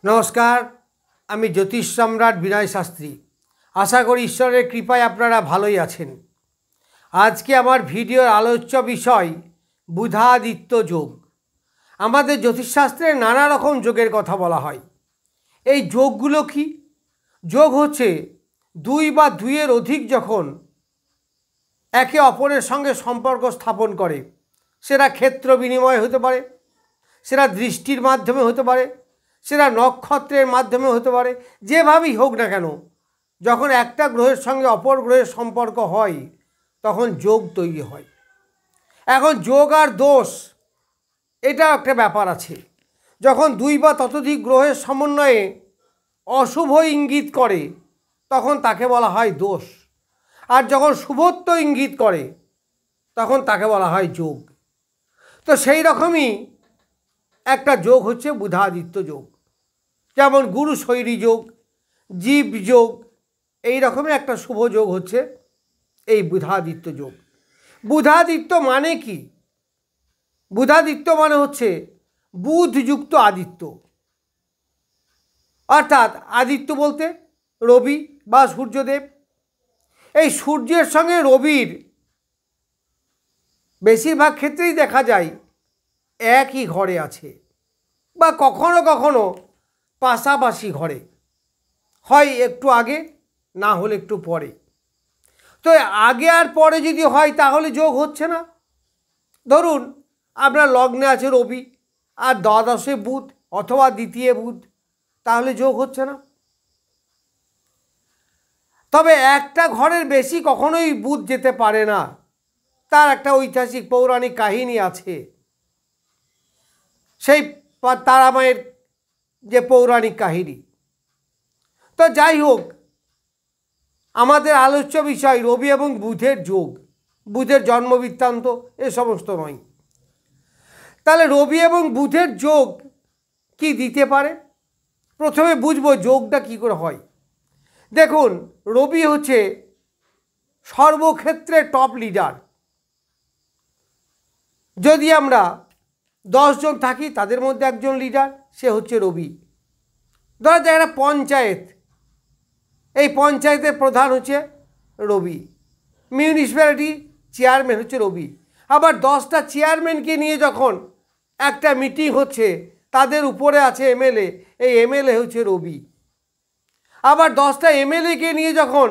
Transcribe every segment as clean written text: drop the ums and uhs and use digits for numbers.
नमस्कार। आमी ज्योतिष सम्राट विनय शास्त्री। आशा करी ईश्वरेर कृपाय आपनारा भालोई आछेन। आज के आमार भिडियोर आलोच्य विषय बुधादित्य योग। आमादेर ज्योतिषशास्त्रे नाना रकम योगेर कथा बला हय। এই যোগগুলো কি? যোগ হচ্ছে দুই বা দুইয়ের অধিক যখন একে অপরের সঙ্গে সম্পর্ক স্থাপন করে, সেটা ক্ষেত্র বিনিময় হতে পারে, সেটা দৃষ্টির মাধ্যমে হতে পারে, সেটা নক্ষত্রের মাধ্যমে হতে পারে, যেভাবেই হোক না কেন যখন একটা গ্রহের সঙ্গে অপর গ্রহের সম্পর্ক হয় তখন যোগ তৈরি হয়। এখন যোগ আর দোষ এটা একটা ব্যাপার আছে। যখন দুই বা ততোধিক গ্রহের সমন্বয়ে অশুভ ইঙ্গিত করে তখন তাকে বলা হয় দোষ, আর যখন শুভত্ব ইঙ্গিত করে তখন তাকে বলা হয় যোগ। তো সেই রকমই একটা যোগ হচ্ছে বুধাদিত্য যোগ। যেমন গুরু শৈরী যোগ, জীব যোগ, এই রকমের একটা শুভ যোগ হচ্ছে এই বুধাদিত্য যোগ। বুধাদিত্য মানে কি? বুধাদিত্য মানে হচ্ছে বুধযুক্ত আদিত্য, অর্থাৎ আদিত্য বলতে রবি বা সূর্যদেব। এই সূর্যের সঙ্গে রবির বেশিরভাগ ক্ষেত্রেই দেখা যায় একই ঘরে আছে, বা কখনো কখনো পাশাপাশি ঘরে, হয় একটু আগে না হলে একটু পরে। তো আগে আর পরে যদি হয় তাহলে যোগ হচ্ছে না। ধরুন আপনার লগ্নে আছে রবি আর দ্বাদশে বুধ অথবা দ্বিতীয় বুধ, তাহলে যোগ হচ্ছে না। তবে একটা ঘরের বেশি কখনোই বুধ যেতে পারে না, তার একটা ঐতিহাসিক পৌরাণিক কাহিনী আছে। সেই তারামায়ের যে পৌরাণিক কাহিনী। তো যাই হোক, আমাদের আলোচ্য বিষয় রবি এবং বুধের যোগ, বুধের জন্মবৃত্তান্ত এ সমস্ত নয়। তাহলে রবি এবং বুধের যোগ কি দিতে পারে? প্রথমে বুঝবো যোগটা কি করে হয়। দেখুন, রবি হচ্ছে সর্বক্ষেত্রে টপ লিডার। যদি আমরা 10 জন থাকি তাদের মধ্যে একজন লিডার, সে হচ্ছে রবি। ধরা যায় একটা পঞ্চায়েত, এই পঞ্চায়েতের প্রধান হচ্ছে রবি, মিউনিসিপ্যালিটি চেয়ারম্যান হচ্ছে রবি। আবার 10টা চেয়ারম্যানকে নিয়ে যখন একটা মিটিং হচ্ছে, তাদের উপরে আছে এমএলএ, এই এমএলএ হচ্ছে রবি। আবার 10টা এমএলএকে নিয়ে যখন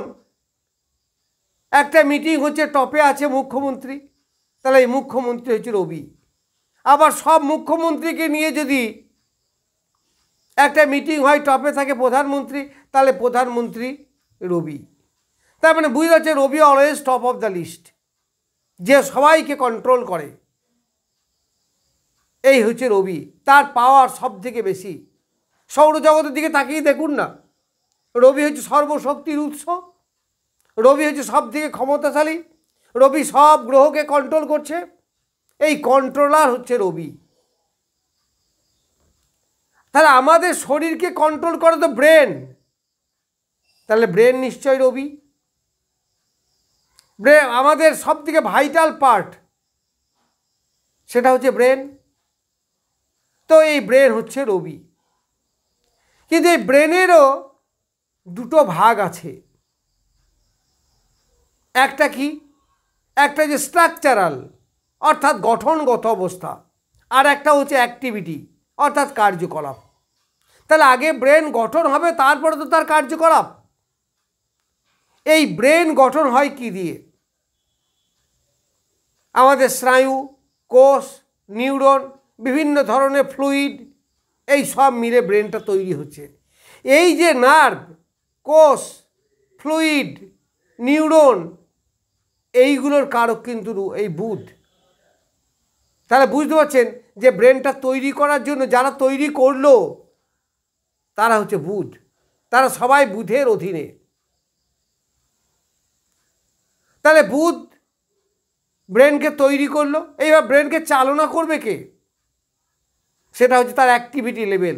একটা মিটিং হচ্ছে, টপে আছে মুখ্যমন্ত্রী, তাহলে এই মুখ্যমন্ত্রী হচ্ছে রবি। আবার সব মুখ্যমন্ত্রীকে নিয়ে যদি একটা মিটিং হয়, টপে থাকে প্রধানমন্ত্রী, তাহলে প্রধানমন্ত্রী রবি। তার মানে বুঝতে পারছে Rabi always top of the list, যে সবাইকে কন্ট্রোল করে। এই হচ্ছে রবি, তার পাওয়ার সব থেকে বেশি। সৌরজগতের দিকে তাকিয়ে দেখুন না, রবি হচ্ছে সর্বশক্তির উৎস, রবি হচ্ছে সব থেকে ক্ষমতাশালী, রবি সব গ্রহকে কন্ট্রোল করছে, এই কন্ট্রোলার হচ্ছে রবি। তাহলে আমাদের শরীরকে কন্ট্রোল করে তো ব্রেন, তাহলে ব্রেন নিশ্চয় রবি। ব্রেন আমাদের সব থেকে ভাইটাল পার্ট, সেটা হচ্ছে ব্রেন। তো এই ব্রেন হচ্ছে রবি। কিন্তু এই ব্রেনেরও দুটো ভাগ আছে। একটা কি? একটা যে স্ট্রাকচারাল অর্থাৎ গঠনগত অবস্থা, আর একটা হচ্ছে অ্যাক্টিভিটি অর্থাৎ কার্যকলাপ। তাহলে আগে ব্রেন গঠন হবে, তারপরে তো তার কার্যকলাপ। এই ব্রেন গঠন হয় কি দিয়ে? আমাদের স্নায়ু, কোষ, নিউরন, বিভিন্ন ধরনের ফ্লুইড, এই সব মিলে ব্রেনটা তৈরি হচ্ছে। এই যে নার্ভ, কোষ, ফ্লুইড, নিউরন, এইগুলোর কারক কিন্তু এই বুধ। তাহলে বুঝতে পারছেন যে ব্রেনটা তৈরি করার জন্য যারা তৈরি করলো তারা হচ্ছে বুধ, তারা সবাই বুধের অধীনে। তাহলে বুধ ব্রেনকে তৈরি করলো, এইবার ব্রেনকে চালনা করবে কে? সেটা হচ্ছে তার অ্যাক্টিভিটি লেভেল।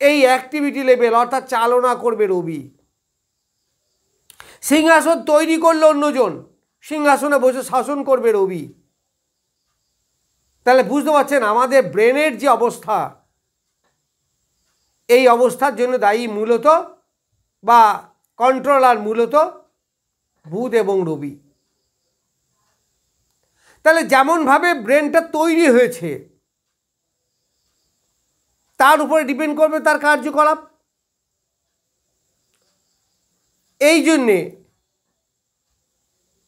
এই অ্যাক্টিভিটি লেভেল অর্থাৎ চালনা করবে রবি। সিংহাসন তৈরি করলো অন্যজন, সিংহাসনে বসে শাসন করবে রবি। তাহলে বুঝতে পারছেন আমাদের ব্রেনের যে অবস্থা, এই অবস্থার জন্য দায়ী মূলত বা কন্ট্রোলার মূলত বুধ এবং রবি। তাহলে যেমনভাবে ব্রেনটা তৈরি হয়েছে তার উপরে ডিপেন্ড করবে তার কার্যকলাপ। এই জন্যে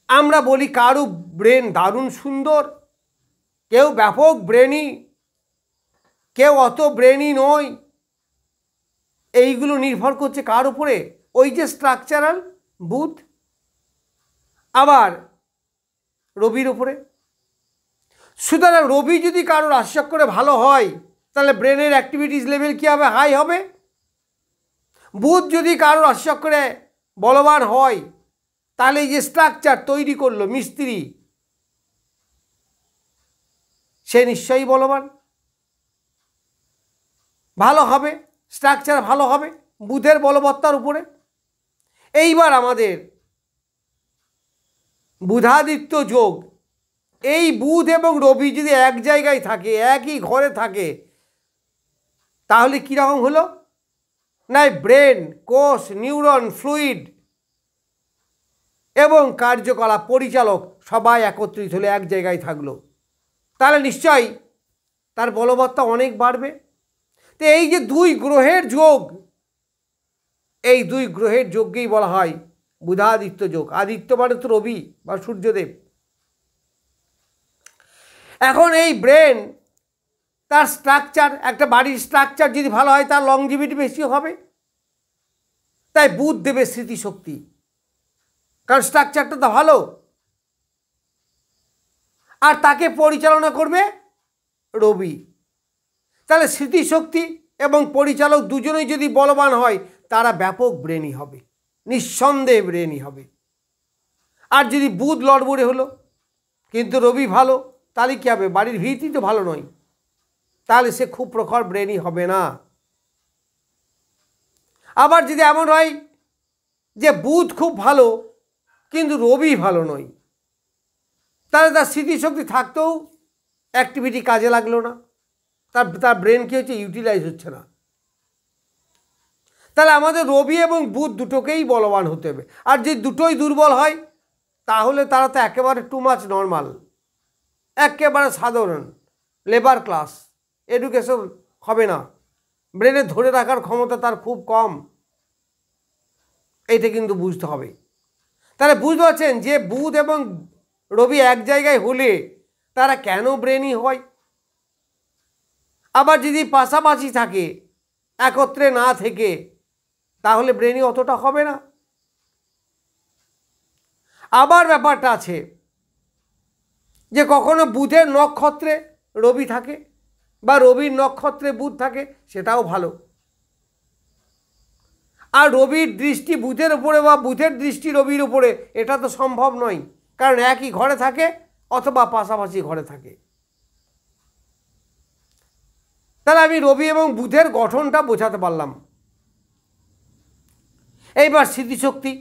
আমরা বলি কারো ব্রেন দারুণ সুন্দর, কেউ ব্যাপক ব্রেনি, কেউ অত ব্রেনি নয়। এইগুলো নির্ভর করছে কার উপরে? ওই যে স্ট্রাকচারাল বুধ আবার রবির উপরে। সুতরাং রবি যদি কারো রাশিচক্রে ভালো হয় তাহলে ব্রেনের অ্যাক্টিভিটিস লেভেল কী হবে? হাই হবে। বুধ যদি কারো রাশিচক্রে বলবান হয় তাহলে এই যে স্ট্রাকচার তৈরি করলো মিস্ত্রি, সে নিশ্চয়ই বলবান, ভালো হবে, স্ট্রাকচার ভালো হবে বুধের বলবত্তার উপরে। এইবার আমাদের বুধাদিত্য যোগ, এই বুধ এবং রবি যদি এক জায়গায় থাকে, একই ঘরে থাকে, তাহলে কীরকম হলো? না ব্রেন, কোষ, নিউরন, ফ্লুইড এবং কার্যকলাপ, পরিচালক সবাই একত্রিত হলে এক জায়গায় থাকলো, তাহলে নিশ্চয়ই তার বলবত্তা অনেক বাড়বে। তো এই যে দুই গ্রহের যোগ, এই দুই গ্রহের যোগকেই বলা হয় বুধাদিত্য যোগ। আদিত্য মানে তো রবি বা সূর্যদেব। এখন এই ব্রেন, তার স্ট্রাকচার, একটা বাড়ির স্ট্রাকচার যদি ভালো হয় তার লংজিভিটি বেশি হবে। তাই বুধ দেবে স্মৃতিশক্তি, কারণ স্ট্রাকচারটা তো ভালো। আর তাকে পরিচালনা করবে রবি। তাহলে স্মৃতিশক্তি এবং পরিচালক দুজনেই যদি বলবান হয় তারা ব্যাপক ব্রেনি হবে, নিঃসন্দেহে ব্রেনি হবে। আর যদি বুধ লড়বড়ে হলো কিন্তু রবি ভালো, তাহলে কী হবে? বাড়ির ভিত্তি তো ভালো নয়, তাহলে সে খুব প্রখর ব্রেনি হবে না। আবার যদি এমন হয় যে বুধ খুব ভালো কিন্তু রবি ভালো নয়, তাহলে তার স্মৃতিশক্তি থাকতেও অ্যাক্টিভিটি কাজে লাগলো না, তার ব্রেন কী হচ্ছে? ইউটিলাইজ হচ্ছে না। তাহলে আমাদের রবি এবং বুধ দুটোকেই বলবান হতে হবে। আর যে দুটোই দুর্বল হয় তাহলে তারা তো একেবারে টু মাচ নর্মাল, একেবারে সাধারণ লেবার ক্লাস, এডুকেশন হবে না, ব্রেনে ধরে রাখার ক্ষমতা তার খুব কম। এইটা কিন্তু বুঝতে হবে। তাহলে বুঝতে পারছেন যে বুধ এবং রবি এক জায়গায় হলে তারা কেন ব্রেনি হয়। আবার যদি পাশাপাশি থাকে, একত্রে না থেকে, তাহলে ব্রেনি অতটা হবে না। আবার ব্যাপারটা আছে যে কখনো বুধের নক্ষত্রে রবি থাকে বা রবির নক্ষত্রে বুধ থাকে, সেটাও ভালো। আর রবির দৃষ্টি বুধের উপরে বা বুধের দৃষ্টি রবির উপরে, এটা তো সম্ভব নয়, কারণ একই ঘরে থাকে অথবা পাশাপাশি ঘরে থাকে। তাহলে আমি রবি এবং বুধের গঠনটা বোঝাতে পারলাম। এইবার স্মৃতিশক্তি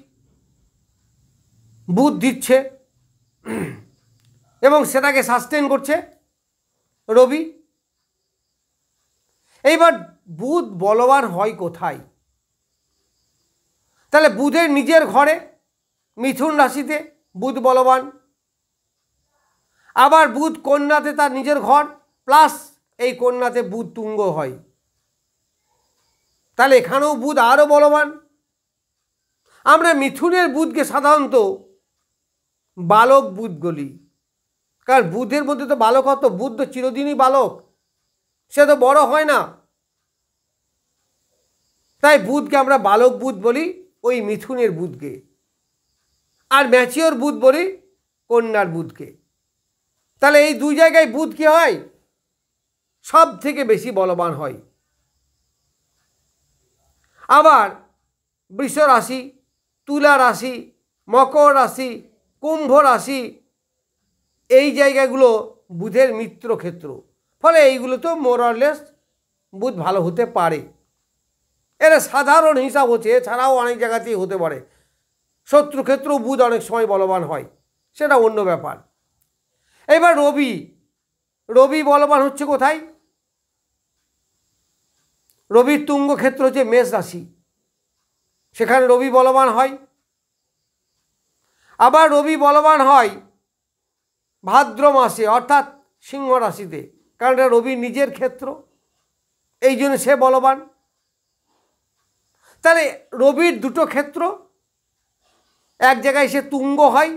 বুধ দিচ্ছে এবং সেটাকে সাস্টেন করছে রবি। এইবার বুধ বলবান হয় কোথায়? তাহলে বুধের নিজের ঘরে মিথুন রাশিতে বুধ বলবান, আবার বুধ কন্যাতে তার নিজের ঘর, প্লাস এই কন্যাতে বুধ তুঙ্গ হয়, তাহলে এখানেও বুধ আরও বলবান। আমরা মিথুনের বুধকে সাধারণত বালক বুধ বলি, কারণ বুধের মধ্যে তো বালকত্ব, বুধ তো চিরদিনই বালক, সে তো বড় হয় না, তাই বুধকে আমরা বালক বুধ বলি ওই মিথুনের বুধকে, আর ম্যাচিওর বুধ বলি কন্যার বুধকে। তাহলে এই দুই জায়গায় বুধ কি হয়? সব থেকে বেশি বলবান হয়। আবার বৃষ রাশি, তুলা রাশি, মকর রাশি, কুম্ভ রাশি, এই জায়গাগুলো বুধের মিত্র ক্ষেত্র, ফলে এইগুলো তো মোরলেস বুধ ভালো হতে পারে। এরা সাধারণ হিসাব হচ্ছে, এছাড়াও অনেক জায়গাতেই হতে পারে। শত্রুক্ষেত্রেও বুধ অনেক সময় বলবান হয়, সেটা অন্য ব্যাপার। এবার রবি বলবান হচ্ছে কোথায়? রবির তুঙ্গ ক্ষেত্র হচ্ছে মেষ রাশি, সেখানে রবি বলবান হয়। আবার রবি বলবান হয় ভাদ্র মাসে, অর্থাৎ সিংহ রাশিতে, কারণ এটা রবির নিজের ক্ষেত্র, এই জন্য সে বলবান। তাহলে রবির দুটো ক্ষেত্র, এক জায়গায় সে তুঙ্গ হয়,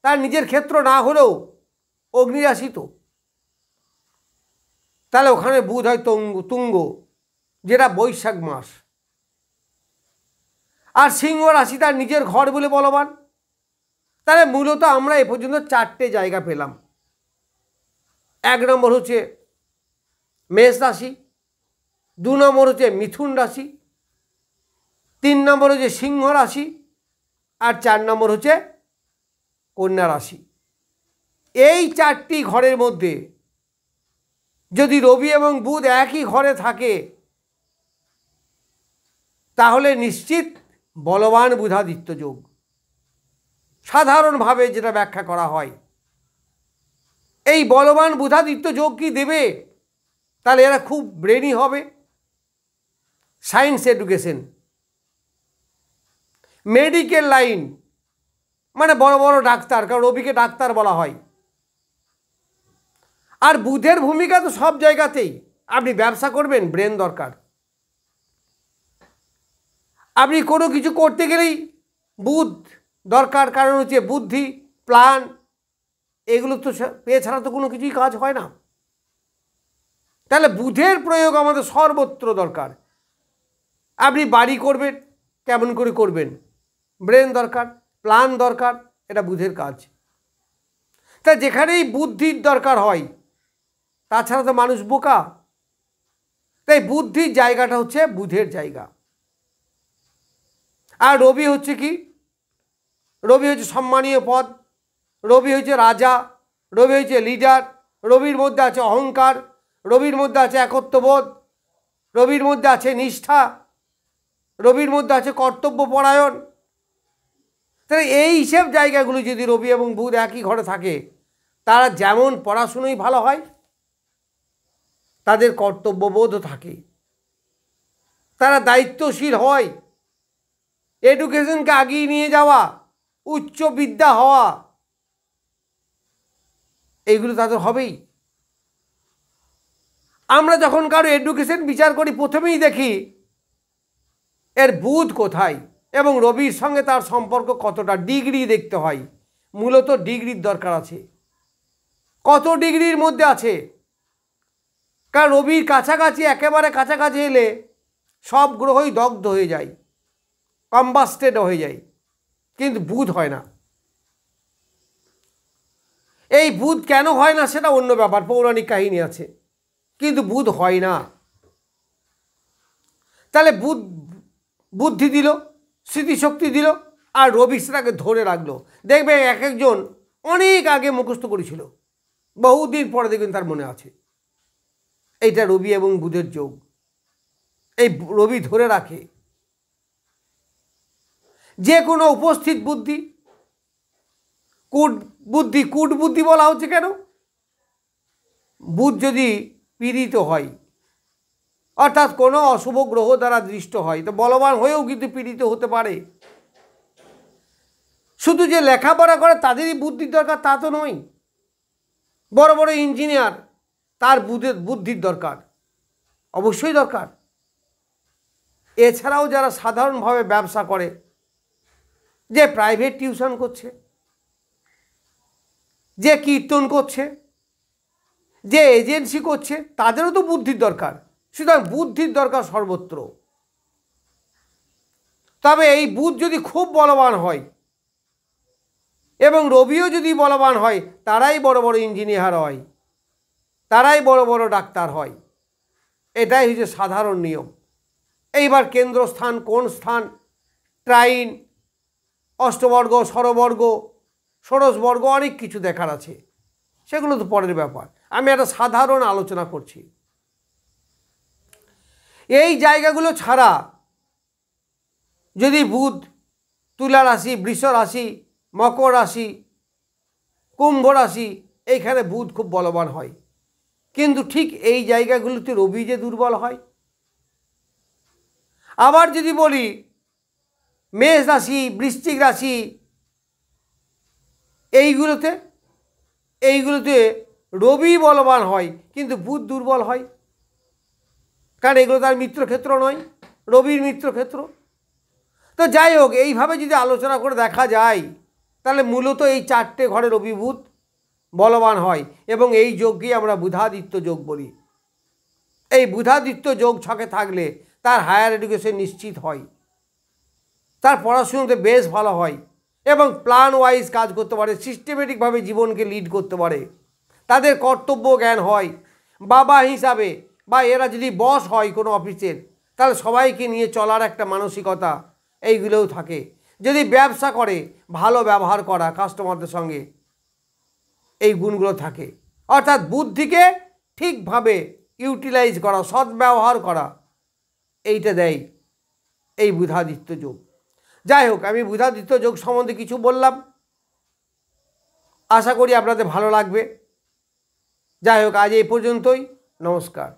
তার নিজের ক্ষেত্র না হলেও অগ্নিরাশি তো, তাহলে ওখানে বুধ হয় তুঙ্গ, যেটা বৈশাখ মাস। আর সিংহ রাশি তার নিজের ঘর বলে বলবান। তাহলে মূলত আমরা এ পর্যন্ত 4টে জায়গা পেলাম। 1 নম্বর হচ্ছে মেষ রাশি, 2 নম্বর হচ্ছে মিথুন রাশি, 3 নম্বর হচ্ছে সিংহ রাশি, আর 4 নম্বর হচ্ছে কন্যা রাশি। এই 4টি ঘরের মধ্যে যদি রবি এবং বুধ একই ঘরে থাকে তাহলে নিশ্চিত বলবান বুধাদিত্য যোগ। সাধারণভাবে যেটা ব্যাখ্যা করা হয়, এই বলবান বুধাদিত্য যোগ কি দেবে? তাহলে এরা খুব ব্রেনি হবে, সায়েন্স এডুকেশন, মেডিকেল লাইন, মানে বড় বড় ডাক্তার, কারণ রবিকে ডাক্তার বলা হয়। আর বুধের ভূমিকা তো সব জায়গাতেই। আপনি ব্যবসা করবেন, ব্রেন দরকার। আপনি কোনো কিছু করতে গেলেই বুধ দরকার, কারণ হচ্ছে বুদ্ধি, প্ল্যান, এগুলো তো এছাড়া তো কোনো কিছুই কাজ হয় না। তাহলে বুধের প্রয়োগ আমাদের সর্বত্র দরকার। আপনি বাড়ি করবেন, কেমন করে করবেন? ব্রেন দরকার, প্ল্যান দরকার, এটা বুধের কাজ। তা যেখানেই বুদ্ধির দরকার হয়, তাছাড়া তো মানুষ বোকা। তাই বুদ্ধির জায়গাটা হচ্ছে বুধের জায়গা। আর রবি হচ্ছে কি? রবি হচ্ছে সম্মানীয় পদ, রবি হচ্ছে রাজা, রবি হচ্ছে লিডার, রবির মধ্যে আছে অহংকার, রবির মধ্যে আছে একত্ববোধ, রবির মধ্যে আছে নিষ্ঠা, রবির মধ্যে আছে কর্তব্যপরায়ণ। তাহলে এই হিসেব জায়গাগুলো যদি রবি এবং বুধ একই ঘরে থাকে, তারা যেমন পড়াশুনোই ভালো হয়, তাদের কর্তব্যবোধও থাকে, তারা দায়িত্বশীল হয়, এডুকেশনকে এগিয়ে নিয়ে যাওয়া, উচ্চ বিদ্যা হওয়া, এইগুলো তাদের হবেই। আমরা যখন কারো এডুকেশন বিচার করি, প্রথমেই দেখি এর বুধ কোথায় এবং রবির সঙ্গে তার সম্পর্ক কতটা। ডিগ্রি দেখতে হয়, মূলত ডিগ্রির দরকার আছে, কত ডিগ্রির মধ্যে আছে। কারণ রবির কাছাকাছি, একেবারে কাছাকাছি এলে সব গ্রহই দগ্ধ হয়ে যায়, কম্বাস্টেড হয়ে যায়, কিন্তু বুধ হয় না। এই বুধ কেন হয় না সেটা অন্য ব্যাপার, পৌরাণিক কাহিনী আছে, কিন্তু বুধ হয় না। তাহলে বুধ বুদ্ধি দিল, স্মৃতিশক্তি দিল, আর রবি সেটাকে ধরে রাখলো। দেখবে এক একজন অনেক আগে মুখস্থ করেছিল, বহুদিন পরে দেখবেন তার মনে আছে। এইটা রবি এবং বুধের যোগ। এই রবি ধরে রাখে যে কোনো উপস্থিত বুদ্ধি। কূট বুদ্ধি বলা হচ্ছে কেন? বুধ যদি পীড়িত হয়, অর্থাৎ কোনো অশুভ গ্রহ দ্বারা দৃষ্ট হয়, তো বলবান হয়েও কিন্তু পীড়িত হতে পারে। শুধু যে লেখাপড়া করে তাদেরই বুদ্ধির দরকার তা তো নয়। বড় বড় ইঞ্জিনিয়ার, তার বুদ্ধির দরকার, অবশ্যই দরকার। এছাড়াও যারা সাধারণভাবে ব্যবসা করে, যে প্রাইভেট টিউশন করছে, যে কীর্তন করছে, যে এজেন্সি করছে, তাদেরও তো বুদ্ধির দরকার। সুতরাং বুদ্ধির দরকার সর্বত্র। তবে এই বুধ যদি খুব বলবান হয় এবং রবিও যদি বলবান হয়, তারাই বড় বড় ইঞ্জিনিয়ার হয়, তারাই বড় বড় ডাক্তার হয়। এটাই হচ্ছে সাধারণ নিয়ম। এইবার কেন্দ্রস্থান, কোন স্থান, ট্রাইন, অষ্টবর্গ, স্বরবর্গ, ষোড়শবর্গ, অনেক কিছু দেখার আছে, সেগুলো তো পরের ব্যাপার। আমি একটা সাধারণ আলোচনা করছি। এই জায়গাগুলো ছাড়া যদি বুধ তুলা রাশি, বৃষ রাশি, মকর রাশি, কুম্ভ রাশি, এইখানে বুধ খুব বলবান হয়, কিন্তু ঠিক এই জায়গাগুলোতে রবি যে দুর্বল হয়, আবার যদি বলি মেষ রাশি, বৃশ্চিক রাশি, এইগুলোতে রবি বলবান হয় কিন্তু বুধ দুর্বল হয়, কারণ এগুলো তার মিত্রক্ষেত্র নয়, রবির মিত্রক্ষেত্র। তো যাই হোক, এইভাবে যদি আলোচনা করে দেখা যায় তাহলে মূলত এই 4টে ঘরে রবি বুধ বলবান হয় এবং এই যোগকেই আমরা বুধাদিত্য যোগ বলি। এই বুধাদিত্য যোগ ছকে থাকলে তার হায়ার এডুকেশন নিশ্চিত হয়, তার পড়াশুনোতে বেশ ভালো হয় এবং প্ল্যান ওয়াইজ কাজ করতে পারে, সিস্টেমেটিকভাবে জীবনকে লিড করতে পারে, তাদের কর্তব্য জ্ঞান হয়। বাবা হিসাবে বা এরা যদি বস হয় কোনো অফিসের, তাহলে সবাইকে নিয়ে চলার একটা মানসিকতা এইগুলোও থাকে। যদি ব্যবসা করে, ভালো ব্যবহার করা কাস্টমারদের সঙ্গে, এই গুণগুলো থাকে। অর্থাৎ বুদ্ধিকে ঠিকভাবে ইউটিলাইজ করা, সদ্ব্যবহার করা, এইটা দেয় এই বুধাদিত্য যোগ। যাই হোক, আমি বুধাদিত্য যোগ সম্বন্ধে কিছু বললাম, আশা করি আপনাদের ভালো লাগবে। যাই হোক, আজ এই পর্যন্তই। নমস্কার।